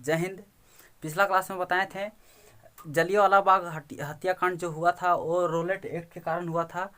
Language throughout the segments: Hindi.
जय हिंद। पिछला क्लास में बताए थे जलियांवाला बाग हत्याकांड जो हुआ था वो रोलेट एक्ट के कारण हुआ था।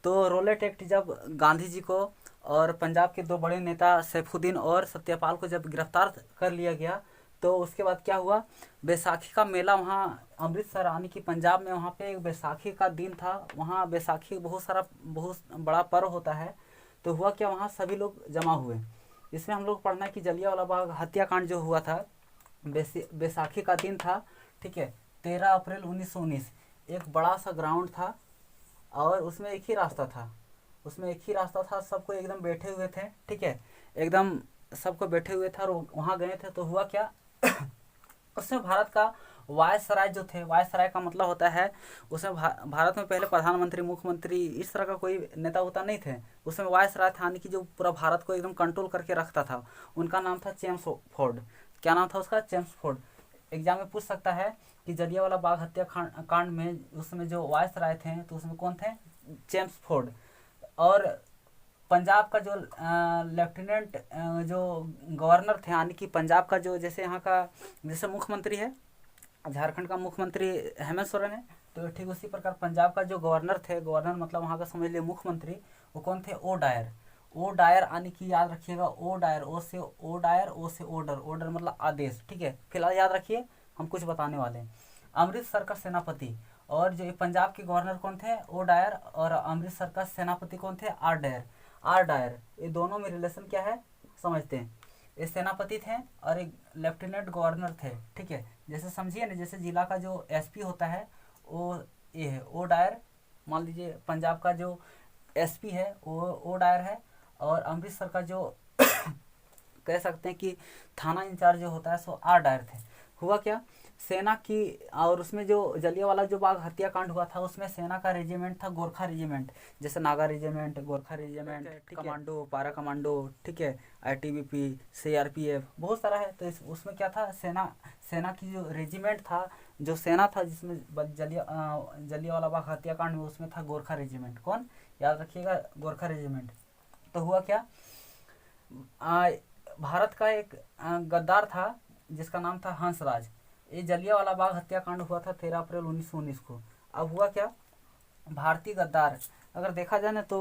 तो रोलेट एक्ट जब गांधी जी को और पंजाब के दो बड़े नेता सैफुद्दीन और सत्यपाल को जब गिरफ्तार कर लिया गया तो उसके बाद क्या हुआ, बैसाखी का मेला वहाँ अमृतसर यानी कि पंजाब में वहाँ पे एक बैसाखी का दिन था। वहाँ बैसाखी बहुत बड़ा पर्व होता है। तो हुआ क्या, वहाँ सभी लोग जमा हुए। इसमें हम लोग पढ़ना है कि जलियांवाला बाग हत्याकांड जो हुआ था बैसाखी का दिन था, ठीक है, 13 अप्रैल 1919। एक बड़ा सा ग्राउंड था और उसमें एक ही रास्ता था। सबको एकदम बैठे हुए थे, ठीक है, एकदम सबको बैठे हुए थे और वहाँ गए थे। तो हुआ क्या उसमें भारत का वायसराय जो थे, वायसराय का मतलब होता है उसमें भारत में पहले प्रधानमंत्री मुख्यमंत्री इस तरह का कोई नेता होता नहीं थे। उसमें वायसराय था यानी कि जो पूरा भारत को एकदम कंट्रोल करके रखता था। उनका नाम था चेम्सफोर्ड। क्या नाम था उसका? चेम्सफोर्ड। एग्जाम में पूछ सकता है कि जलियांवाला बाग हत्याकांड में उसमें जो वायसराय थे तो उसमें कौन थे? चेम्सफोर्ड। और पंजाब का जो लेफ्टिनेंट जो गवर्नर थे यानी कि पंजाब का जो जैसे यहाँ का जैसे मुख्यमंत्री है, झारखंड का मुख्यमंत्री हेमंत सोरेन है, तो ठीक उसी प्रकार पंजाब का जो गवर्नर थे, गवर्नर मतलब वहाँ का समझ लिए मुख्यमंत्री, वो कौन थे? O Dyer. ओ डायर यानी कि याद रखिएगा, ओ डायर, ओ से ओ डायर, ओ से ऑर्डर, ऑर्डर मतलब आदेश, ठीक है। फिलहाल याद रखिए, हम कुछ बताने वाले हैं। अमृतसर का सेनापति और जो पंजाब के गवर्नर कौन थे? O Dyer. और अमृतसर का सेनापति कौन थे? Are Dyer. आर डायर, ये दोनों में रिलेशन क्या है समझते हैं। ये सेनापति थे और एक लेफ्टिनेंट गवर्नर थे, ठीक है। जैसे समझिए ना, जैसे जिला का जो एसपी होता है वो ये है ओ डायर। मान लीजिए पंजाब का जो एसपी है वो ओ डायर है और अमृतसर का जो कह सकते हैं कि थाना इंचार्ज जो होता है सो आर डायर थे। हुआ क्या, सेना की और उसमें जो जलियांवाला जो बाग हत्याकांड हुआ था उसमें सेना का रेजिमेंट था गोरखा रेजिमेंट, जैसे Naga regiment, Gorkha regiment, commando, पारा कमांडो, ठीक है, आईटीबीपी, सीआरपीएफ, बहुत सारा है। तो उसमें क्या था, सेना की जो रेजिमेंट था, जो सेना था जिसमें जलियांवाला बाग हत्याकांड में उसमें था गोरखा रेजिमेंट। कौन? याद रखिएगा, गोरखा रेजिमेंट। तो हुआ क्या, भारत का एक गद्दार था जिसका नाम था हंसराज। ये जलियांवाला बाग हत्याकांड हुआ था 13 अप्रैल 1919 को। अब हुआ क्या, भारतीय गद्दार अगर देखा जाए ना तो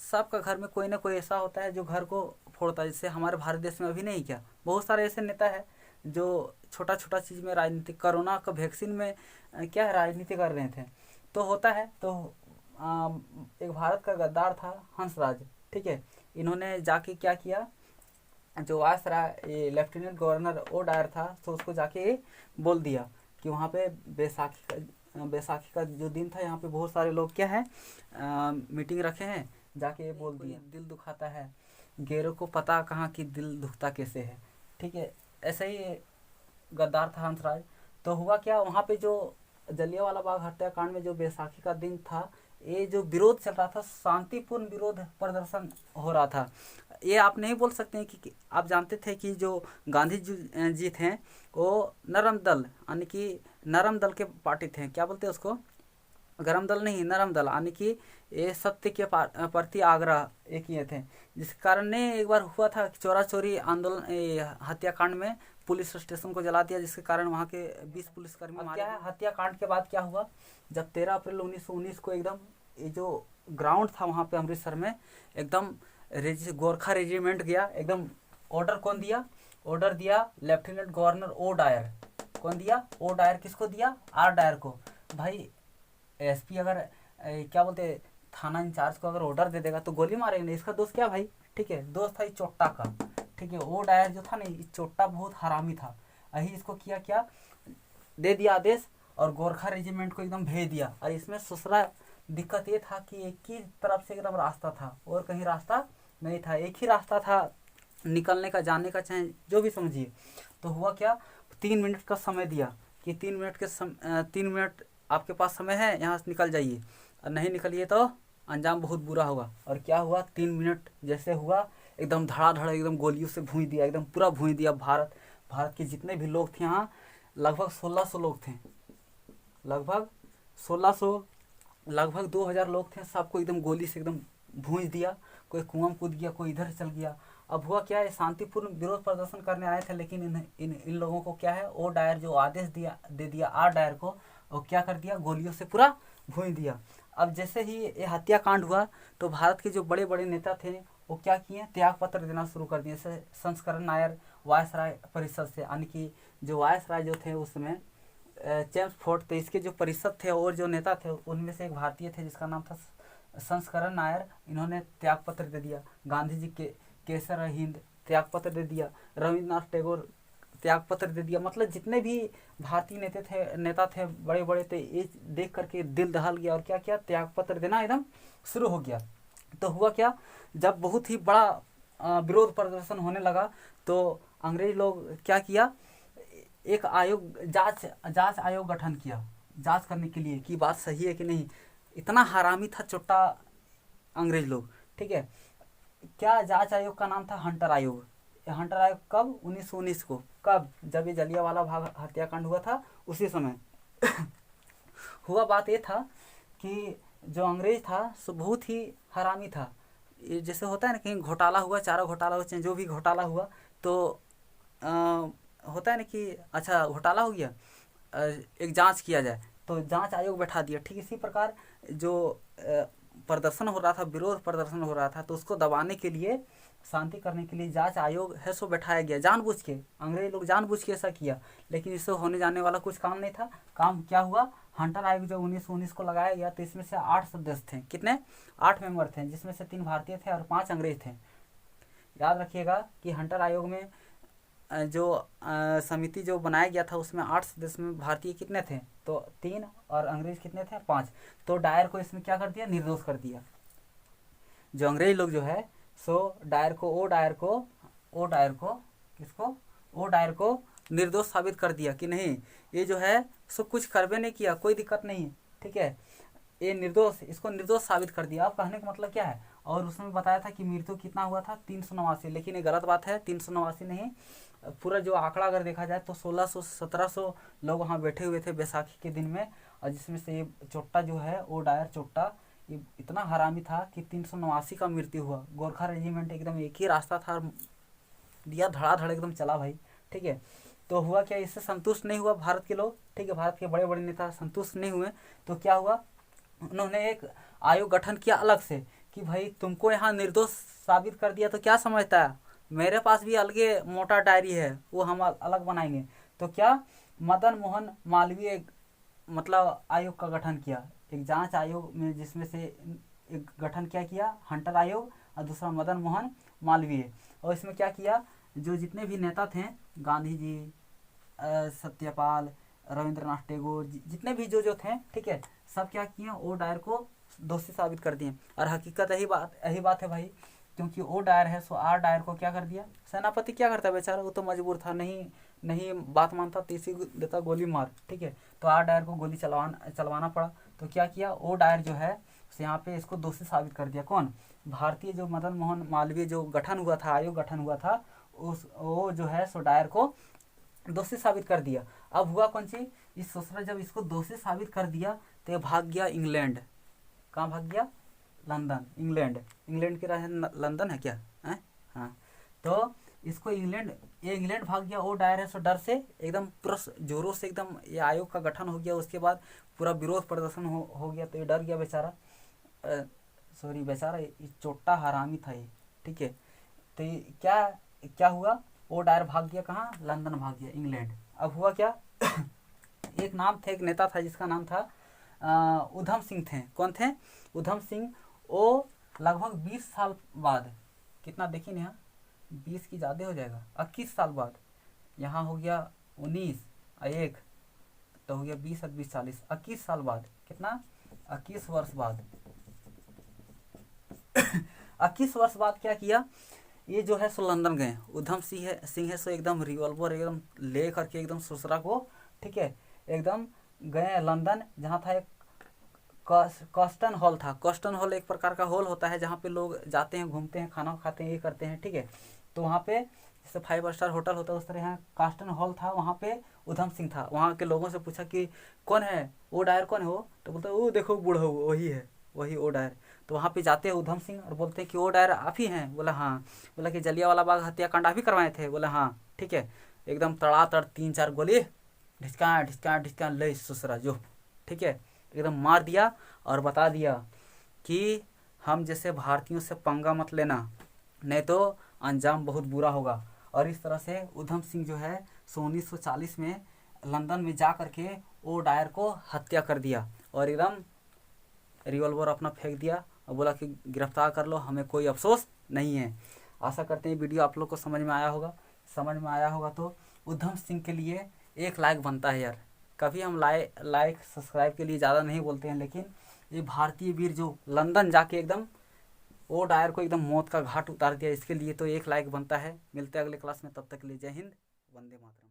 सबका घर में कोई ना कोई ऐसा होता है जो घर को फोड़ता है। जैसे हमारे भारत देश में अभी नहीं, क्या बहुत सारे ऐसे नेता है जो छोटा छोटा चीज़ में राजनीति, कोरोना का वैक्सीन में क्या है राजनीति कर रहे थे। तो होता है। तो एक भारत का गद्दार था हंसराज, ठीक है। इन्होंने जाके क्या किया, जो वायसराय ये लेफ्टिनेंट गवर्नर ओ डायर था तो उसको जाके बोल दिया कि वहाँ पे बैसाखी का जो दिन था यहाँ पे बहुत सारे लोग क्या है मीटिंग रखे हैं। जाके ये बोल दिया, दिल दुखाता है गैरों को पता कहाँ कि दिल दुखता कैसे है, ठीक है। ऐसे ही गद्दार था हंसराज। तो हुआ क्या, वहाँ पे जो जलियांवाला बाग हत्याकांड में जो बैसाखी का दिन था, ये जो विरोध चल रहा था, शांतिपूर्ण विरोध प्रदर्शन हो रहा था। ये आप नहीं बोल सकते हैं कि आप जानते थे कि जो गांधी जी थे वो नरम दल यानी कि नरम दल के पार्टी थे। क्या बोलते हैं उसको? गरम दल नहीं, नरम दल, यानी कि ये सत्य के प्रति आग्रह ये किए थे। जिस कारण ने एक बार हुआ था चोरा चोरी आंदोलन, हत्याकांड में पुलिस स्टेशन को जला दिया, जिसके कारण वहाँ के 20 पुलिसकर्मी मारे। क्या है, हत्याकांड के बाद क्या हुआ, जब 13 अप्रैल 1919 को एकदम ये जो ग्राउंड था वहाँ पे अमृतसर में एकदम गोरखा रेजिमेंट गया। एकदम ऑर्डर कौन दिया? ऑर्डर दिया लेफ्टिनेंट गवर्नर ओ डायर। कौन दिया? O Dyer. किसको दिया? आर डायर को। भाई एसपी अगर क्या बोलते थाना इंचार्ज को अगर ऑर्डर दे देगा तो गोली मारेंगे, इसका दोस्त क्या भाई, ठीक है, दोस्त था चोट्टा का, ठीक है। ओ डायर जो था नहीं, चोट्टा बहुत हरामी था। यही इसको किया, क्या दे दिया आदेश और गोरखा रेजिमेंट को एकदम भेज दिया। और इसमें दूसरा दिक्कत ये था कि एक ही तरफ से एकदम रास्ता था और कहीं रास्ता नहीं था, एक ही रास्ता था निकलने का, जाने का, चाहे जो भी समझिए। तो हुआ क्या, 3 मिनट का समय दिया कि 3 मिनट आपके पास समय है, यहाँ से निकल जाइए, और नहीं निकलिए तो अंजाम बहुत बुरा होगा। और क्या हुआ, 3 मिनट जैसे हुआ एकदम धड़ाधड़ एकदम गोलियों से भूंज दिया, एकदम पूरा भूंज दिया। भारत के जितने भी लोग थे यहाँ लगभग 1600 लोग थे, लगभग 1600, लगभग 2000 लोग थे, सबको एकदम गोली से एकदम भूंज दिया। कोई कुआं कूद गया, कोई इधर चल गया। अब हुआ क्या है, शांतिपूर्ण विरोध प्रदर्शन करने आए थे, लेकिन इन लोगों को क्या है, ओ डायर जो आदेश दे दिया आर डायर को, वो क्या कर दिया, गोलियों से पूरा भून दिया। अब जैसे ही ये हत्याकांड हुआ तो भारत के जो बड़े बड़े नेता थे वो क्या किए, त्याग पत्र देना शुरू कर दिए। जैसे संस्करण नायर वायसराय परिषद से, यानी कि जो वायसराय जो थे उस समय चेम्सफोर्ड, तो इसके जो परिषद थे और जो नेता थे उनमें से एक भारतीय थे जिसका नाम था संस्करण नायर। इन्होंने त्याग पत्र दे दिया। गांधी जी के केसर हिंद त्याग पत्र दे दिया। रविन्द्रनाथ टैगोर त्याग पत्र दे दिया। मतलब जितने भी भारतीय नेता थे बड़े बड़े थे, ये देख करके दिल दहल गया और क्या किया, त्याग पत्र देना एकदम शुरू हो गया। तो हुआ क्या, जब बहुत ही बड़ा विरोध प्रदर्शन होने लगा तो अंग्रेज लोग क्या किया, एक आयोग जांच आयोग गठन किया, जांच करने के लिए कि बात सही है कि नहीं। इतना हरामी था चोट्टा अंग्रेज लोग, ठीक है। क्या जांच आयोग का नाम था हंटर आयोग। हंटर आयोग कब, 1919 को, कब, जब ये जलियांवाला बाग हत्याकांड हुआ था उसी समय हुआ। बात ये था कि जो अंग्रेज था सो बहुत ही हरामी था। ये जैसे होता है ना, कहीं घोटाला हुआ, चारा घोटाला हुआ, जो भी घोटाला हुआ तो होता है ना कि अच्छा घोटाला हो गया, एक जांच किया जाए, तो जांच आयोग बैठा दिया। ठीक इसी प्रकार जो प्रदर्शन हो रहा था, विरोध प्रदर्शन हो रहा था, तो उसको दबाने के लिए, शांति करने के लिए जांच आयोग है सो बैठाया गया जानबूझ के। अंग्रेज लोग जानबूझ के ऐसा किया, लेकिन इससे होने जाने वाला कुछ काम नहीं था। काम क्या हुआ, हंटर आयोग जो 1919 को लगाया गया, तो इसमें से 8 सदस्य थे। कितने, 8 मेंबर थे, जिसमें से 3 भारतीय थे और 5 अंग्रेज थे। याद रखिएगा कि हंटर आयोग में जो समिति जो बनाया गया था उसमें 8 सदस्य में भारतीय कितने थे, तो 3, और अंग्रेज कितने थे, 5। तो डायर को इसमें क्या कर दिया, निर्दोष कर दिया। जो अंग्रेज लोग जो है सो डायर को, ओ डायर को निर्दोष साबित कर दिया कि नहीं, ये जो है सो कुछ करवे नहीं किया, कोई दिक्कत नहीं, ठीक है, ये निर्दोष, इसको निर्दोष साबित कर दिया। अब कहने का मतलब क्या है, और उसमें बताया था कि मृत्यु कितना हुआ था, 389, लेकिन ये गलत बात है, 389 नहीं। पूरा जो आंकड़ा अगर देखा जाए तो 1600-1700 लोग वहाँ बैठे हुए थे बैसाखी के दिन में, और जिसमें से ये चोट्टा जो है, ओ डायर चोट्टा, ये इतना हरामी था कि 389 का मृत्यु हुआ। गोरखा रेजिमेंट एकदम एक ही रास्ता था, दिया धड़ाधड़ एकदम चला भाई, ठीक है। तो हुआ क्या, इससे संतुष्ट नहीं हुआ भारत के लोग, ठीक है, भारत के बड़े बड़े नेता संतुष्ट नहीं हुए। तो क्या हुआ, उन्होंने एक आयोग गठन किया अलग से कि भाई तुमको यहाँ निर्दोष साबित कर दिया तो क्या समझता है, मेरे पास भी अलगे मोटा डायरी है, वो हम अलग बनाएंगे। तो क्या, मदन मोहन मालवीय मतलब आयोग का गठन किया, एक जांच आयोग में, जिसमें से एक गठन क्या किया, हंटर आयोग, और दूसरा मदन मोहन मालवीय। और इसमें क्या किया, जो जितने भी नेता थे, गांधी जी, सत्यपाल, रविंद्रनाथ टैगोर, जितने भी जो थे, ठीक है, सब क्या किए, ओ डायर को दोषी साबित कर दिए। और हकीकत यही बात है भाई, क्योंकि ओ डायर है सो आर डायर को क्या कर दिया, सेनापति क्या करता है बेचारा, वो तो मजबूर था, नहीं बात मानता तो इसी देता गोली मार, ठीक है। तो आर डायर को गोली चलवाना पड़ा। तो क्या किया, ओ डायर जो है यहाँ पे इसको दोषी साबित कर दिया। कौन, भारतीय जो मदन मोहन मालवीय जो गठन हुआ था, आयोग गठन हुआ था, वो जो है सो डायर को दोषी साबित कर दिया। अब हुआ कौन सी, इस सोचना, जब इसको दोषी साबित कर दिया तो ये भाग गया इंग्लैंड। कहाँ भाग गया, लंदन, इंग्लैंड की राजधानी लंदन है क्या है, हाँ। तो इसको इंग्लैंड भाग गया। वो डायर है सो डर से एकदम पूरा जोरों से एकदम ये आयोग का गठन हो गया। उसके बाद पूरा विरोध प्रदर्शन हो गया, तो ये डर गया बेचारा, बेचारा ये चोट्टा हरामी था ये, ठीक है। तो क्या हुआ, वो डायर भाग गया कहाँ, लंदन भाग गया, इंग्लैंड। अब हुआ क्या एक नेता था जिसका नाम था उधम सिंह थे। कौन थे, उधम सिंह। वो लगभग 20 साल बाद, कितना देखिए यहाँ, 20 की ज़्यादा हो जाएगा, 21 साल बाद, यहाँ हो गया 19 और 1 तो हो गया 20 और 20 40, 21 साल बाद, कितना, 21 वर्ष बाद 21 वर्ष बाद क्या किया, ये जो है सो लंदन गए। उधम सिंह है सो एकदम रिवॉल्वर एकदम ले करके एकदम ससुरा को, ठीक है, एकदम गए लंदन, जहाँ था एक कॉस्टन हॉल था। कॉस्टन हॉल एक प्रकार का हॉल होता है जहाँ पे लोग जाते हैं, घूमते हैं, खाना खाते हैं, ये करते हैं, ठीक है। तो वहाँ पे जैसे 5 स्टार होटल होता है उस तरह यहाँ कॉस्टन हॉल था, वहाँ पे उधम सिंह था। वहाँ के लोगों से पूछा कि कौन है, वो डायर कौन है वो, तो बोलता वो देखो बूढ़ा, वही है, वही ओ डायर। तो वहाँ पे जाते हैं उधम सिंह और बोलते हैं कि वो डायर आप ही हैं? बोला हाँ। बोला कि जलियांवाला बाग हत्याकांड आप ही करवाए थे? बोला हाँ। ठीक है, एकदम तड़ातड़ 3-4 गोली ढिसका ढिसका ढिसका ले ससुरा जो, ठीक है, एकदम मार दिया और बता दिया कि हम जैसे भारतीयों से पंगा मत लेना, नहीं तो अंजाम बहुत बुरा होगा। और इस तरह से उधम सिंह जो है 1940 में लंदन में जा करके वो डायर को हत्या कर दिया और एकदम रिवॉल्वर अपना फेंक दिया और बोला कि गिरफ्तार कर लो, हमें कोई अफसोस नहीं है। आशा करते हैं वीडियो आप लोग को समझ में आया होगा। समझ में आया होगा तो उधम सिंह के लिए 1 लाइक बनता है यार। कभी हम लाइक सब्सक्राइब के लिए ज़्यादा नहीं बोलते हैं, लेकिन ये भारतीय वीर जो लंदन जाके एकदम वो डायर को एकदम मौत का घाट उतार दिया, इसके लिए तो 1 लाइक बनता है। मिलते हैं अगले क्लास में, तब तक के लिए जय हिंद, वंदे मातरम।